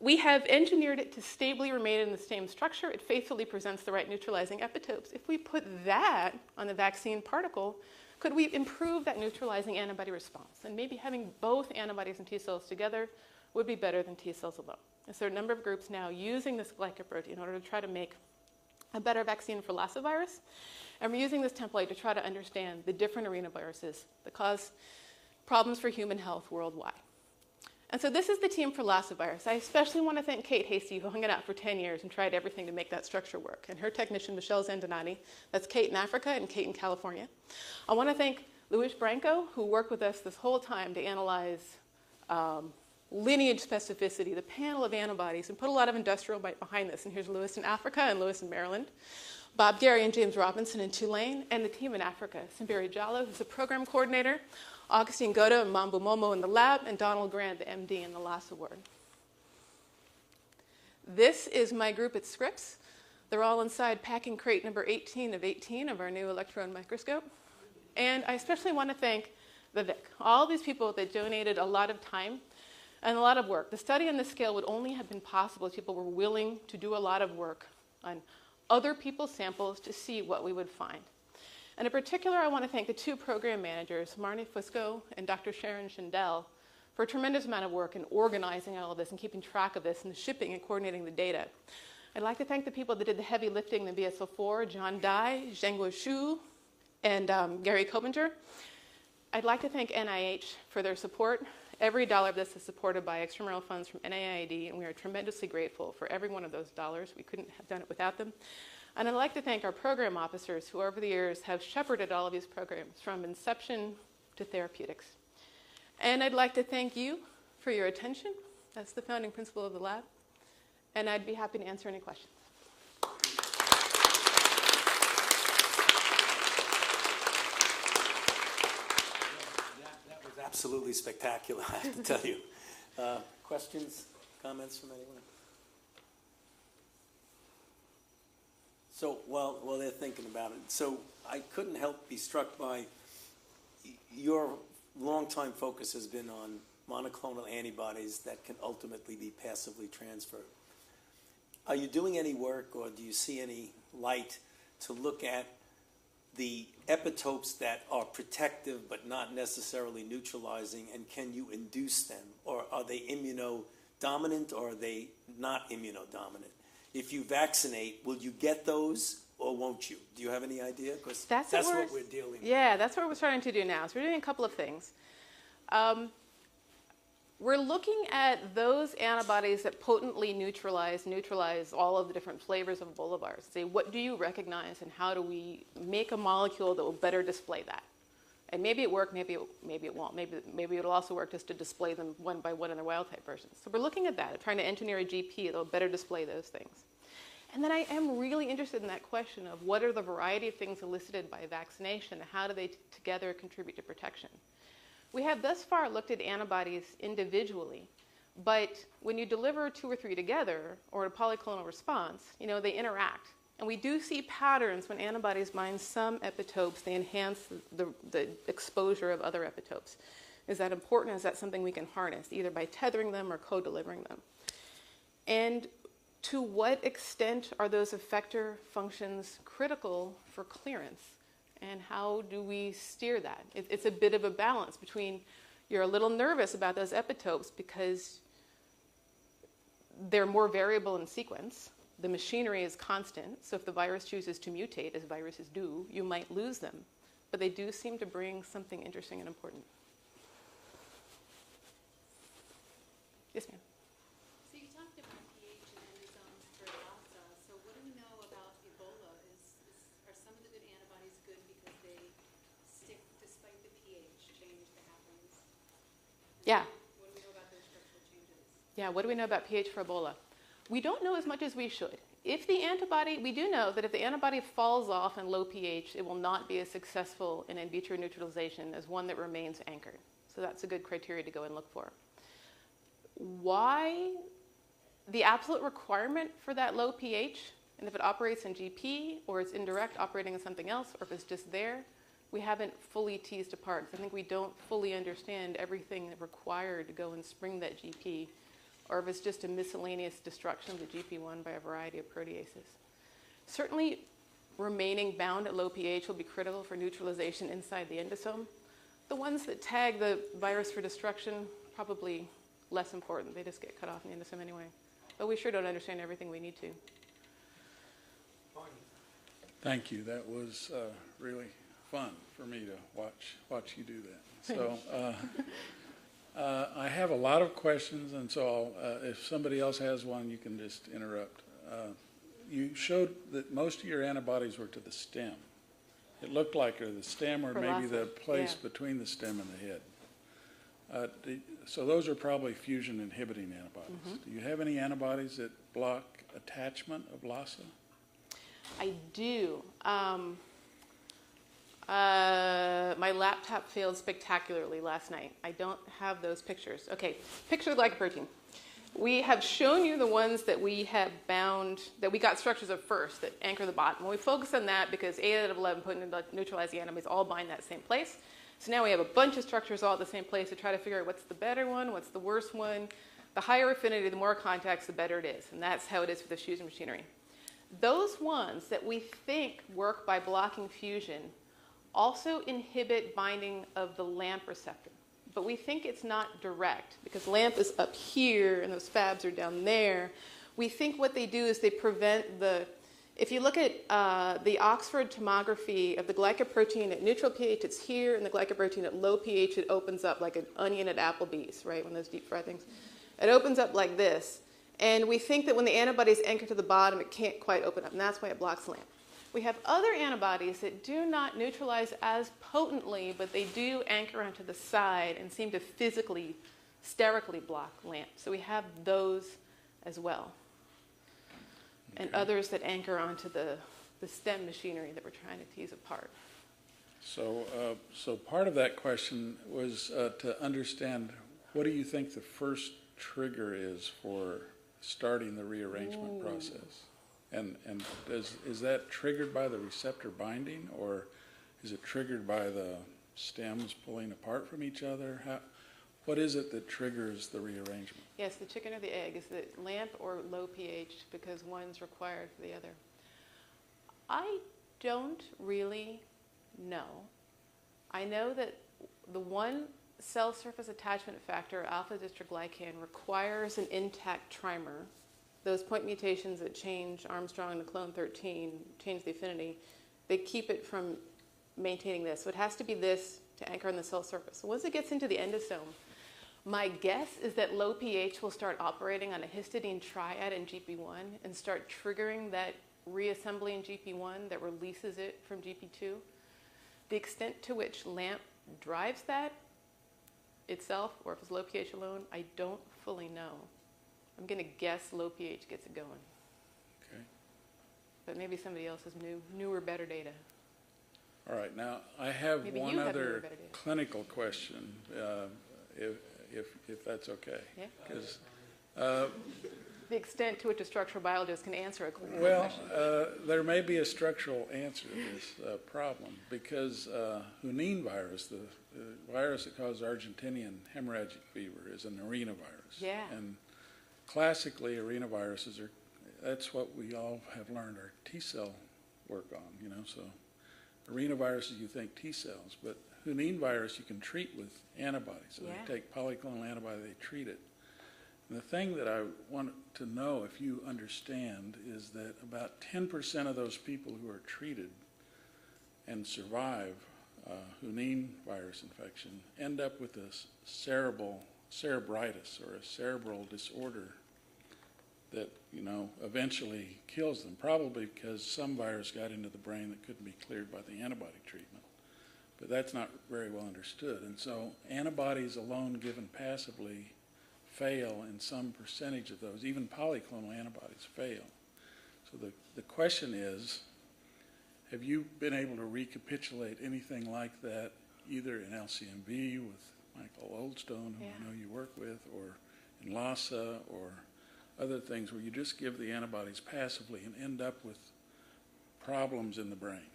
[SPEAKER 2] We have engineered it to stably remain in the same structure. It faithfully presents the right neutralizing epitopes. If we put that on the vaccine particle, could we improve that neutralizing antibody response? And maybe having both antibodies and T cells together would be better than T cells alone. And so there are a number of groups now using this glycoprotein in order to try to make a better vaccine for Lassa virus. And we're using this template to try to understand the different arenaviruses that cause problems for human health worldwide. And so this is the team for Lassa virus. I especially want to thank Kate Hasty, who hung it out for 10 years and tried everything to make that structure work, and her technician, Michelle Zandonati. That's Kate in Africa and Kate in California. I want to thank Luis Branco, who worked with us this whole time to analyze lineage specificity, the panel of antibodies, and put a lot of industrial might behind this. And here's Luis in Africa and Luis in Maryland. Bob Gary and James Robinson in Tulane, and the team in Africa, Simberi Jallo, who's the program coordinator, Augustine Goda and Mambu Momo in the lab, and Donald Grant, the MD, in the Lassa ward. This is my group at Scripps. They're all inside packing crate number 18 of our new electron microscope. And I especially want to thank the VIC, all these people that donated a lot of time and a lot of work. The study on this scale would only have been possible if people were willing to do a lot of work on other people's samples to see what we would find. And in particular, I want to thank the two program managers, Marnie Fusco and Dr. Sharon Schindel, for a tremendous amount of work in organizing all of this and keeping track of this and shipping and coordinating the data. I'd like to thank the people that did the heavy lifting in the BSL-4, John Dai, Zhengguo Xu, and Gary Kobinger. I'd like to thank NIH for their support. Every dollar of this is supported by extramural funds from NIAID, and we are tremendously grateful for every one of those dollars. We couldn't have done it without them. And I'd like to thank our program officers who over the years have shepherded all of these programs from inception to therapeutics. And I'd like to thank you for your attention. That's the founding principle of the lab. And I'd be happy to answer any questions.
[SPEAKER 1] That was absolutely spectacular, I have to tell you. Questions, comments from anyone? So while they're thinking about it, so I couldn't help be struck by your long-time focus has been on monoclonal antibodies that can ultimately be passively transferred. Are you doing any work, or do you see any light to look at the epitopes that are protective but not necessarily neutralizing, and can you induce them? Or are they immunodominant, or are they not immunodominant? If you vaccinate, will you get those or won't you? Do you have any idea? Because that's what we're dealing with.
[SPEAKER 2] Yeah, that's what we're starting to do now. So we're doing a couple of things. We're looking at those antibodies that potently neutralize all of the different flavors of Ebola virus. Say, what do you recognize, and how do we make a molecule that will better display that? And maybe it worked, maybe it won't. Maybe it'll also work just to display them one by one in their wild-type versions. So we're looking at that, trying to engineer a GP that will better display those things. And then I am really interested in that question of what are the variety of things elicited by vaccination, and how do they together contribute to protection? We have thus far looked at antibodies individually, but when you deliver 2 or 3 together, or a polyclonal response, they interact. And we do see patterns when antibodies bind some epitopes, they enhance the exposure of other epitopes. Is that important? Is that something we can harness, either by tethering them or co-delivering them? And to what extent are those effector functions critical for clearance? And how do we steer that? It's a bit of a balance between, you're a little nervous about those epitopes because they're more variable in sequence. The machinery is constant, so if the virus chooses to mutate, as viruses do, you might lose them. But they do seem to bring something interesting and important. Yes, ma'am.
[SPEAKER 3] So you talked about pH and endosomes for Lassa. So what do we know about Ebola? Are some of the good antibodies good because they stick despite the pH change that happens?
[SPEAKER 2] Yeah.
[SPEAKER 3] What do we know about those structural changes?
[SPEAKER 2] Yeah, what do we know about pH for Ebola? We don't know as much as we should. We do know that if the antibody falls off in low pH, it will not be as successful in vitro neutralization as one that remains anchored. So that's a good criteria to go and look for. Why the absolute requirement for that low pH, and if it operates in GP, or it's indirect operating in something else, or if it's just there, we haven't fully teased apart. I think we don't fully understand everything required to go and spring that GP, or if it's just a miscellaneous destruction of the GP1 by a variety of proteases. Certainly, remaining bound at low pH will be critical for neutralization inside the endosome. The ones that tag the virus for destruction, probably less important. They just get cut off in the endosome anyway. But we sure don't understand everything we need to.
[SPEAKER 4] Thank you. That was really fun for me to watch you do that. So I have a lot of questions, and so if somebody else has one, you can just interrupt. You showed that most of your antibodies were to the stem. It looked like the stem, or maybe the place between the stem and the head. So those are probably fusion inhibiting antibodies. Mm-hmm. Do you have any antibodies that block attachment of Lassa?
[SPEAKER 2] I do. My laptop failed spectacularly last night. I don't have those pictures. Okay, picture the glycoprotein. We have shown you the ones that we have bound, that we got structures of first that anchor the bottom. Well, we focus on that because 8 out of 11 potent neutralizing antibodies all bind that same place. So now we have a bunch of structures all at the same place to try to figure out what's the better one, what's the worst one. The higher affinity, the more contacts, the better it is. And that's how it is for the fusion machinery. Those ones that we think work by blocking fusion also inhibit binding of the LAMP receptor. But we think it's not direct because LAMP is up here and those fabs are down there. We think what they do is they prevent the, if you look at the Oxford tomography of the glycoprotein at neutral pH, it's here, and the glycoprotein at low pH, it opens up like an onion at Applebee's, right, one of those deep fried things. It opens up like this. And we think that when the antibodies anchor to the bottom, it can't quite open up, and that's why it blocks LAMP. We have other antibodies that do not neutralize as potently, but they do anchor onto the side and seem to physically, sterically block LAMP. So we have those as well. Okay. And others that anchor onto the stem machinery that we're trying to tease apart.
[SPEAKER 4] So, so part of that question was to understand, what do you think the first trigger is for starting the rearrangement process? And is that triggered by the receptor binding, or is it triggered by the stems pulling apart from each other? what is it that triggers the rearrangement?
[SPEAKER 2] Yes, the chicken or the egg. Is it lamp or low pH because one's required for the other? I don't really know. I know that the one cell surface attachment factor, alpha-dystroglycan, requires an intact trimer. Those point mutations that change Armstrong to clone 13, change the affinity, they keep it from maintaining this. So it has to be this to anchor on the cell surface. So once it gets into the endosome, my guess is that low pH will start operating on a histidine triad in GP1 and start triggering that reassembly in GP1 that releases it from GP2. The extent to which LAMP drives that itself, or if it's low pH alone, I don't fully know. I'm going to guess low pH gets it going.
[SPEAKER 4] Okay.
[SPEAKER 2] But maybe somebody else has newer, better data.
[SPEAKER 4] All right. Now, I have
[SPEAKER 2] Maybe
[SPEAKER 4] one
[SPEAKER 2] you have
[SPEAKER 4] other
[SPEAKER 2] better data.
[SPEAKER 4] clinical question, if that's okay.
[SPEAKER 2] Yeah.
[SPEAKER 4] 'Cause,
[SPEAKER 2] The extent to which a structural biologist can answer a question.
[SPEAKER 4] well, there may be a structural answer to this problem because Hunin virus, the virus that causes Argentinian hemorrhagic fever, is an arenavirus.
[SPEAKER 2] Yeah.
[SPEAKER 4] And classically, arenaviruses are, that's what we all have learned our T cell work on, you know, so arenaviruses, you think T cells, but Hunin virus you can treat with antibodies. So
[SPEAKER 2] Yeah.
[SPEAKER 4] they take polyclonal antibody, they treat it. And the thing that I want to know, if you understand, is that about 10% of those people who are treated and survive Hunin virus infection end up with a cerebritis or a cerebral disorder that, you know, eventually kills them, probably because some virus got into the brain that couldn't be cleared by the antibody treatment. But that's not very well understood. And so antibodies alone given passively fail in some percentage of those. Even polyclonal antibodies fail. So the question is, have you been able to recapitulate anything like that, either in LCMV with Michael Oldstone, who I know you work with, or in Lassa, or other things where you just give the antibodies passively and end up with problems in the brain?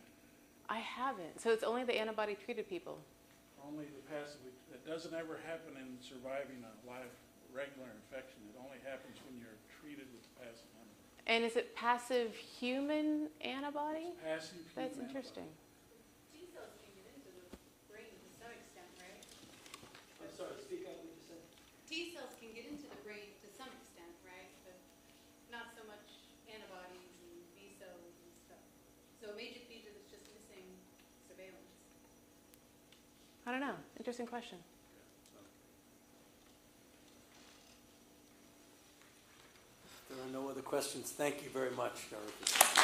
[SPEAKER 2] I haven't. So it's only the antibody-treated people.
[SPEAKER 4] Only the passively. It doesn't ever happen in surviving a live regular infection. It only happens when you're treated with passive antibody.
[SPEAKER 2] And is it passive human antibody?
[SPEAKER 4] Passive human
[SPEAKER 2] That's
[SPEAKER 4] antibody.
[SPEAKER 2] interesting.
[SPEAKER 3] T cells can get into the brain to some extent, right?
[SPEAKER 1] I'm sorry, speak up what you said.
[SPEAKER 3] T cells can get into the brain to some extent, right? But not so much antibodies and B cells and stuff. So a major feature that's just missing surveillance.
[SPEAKER 2] I don't know. Interesting question.
[SPEAKER 1] There are no other questions. Thank you very much, Dorothy.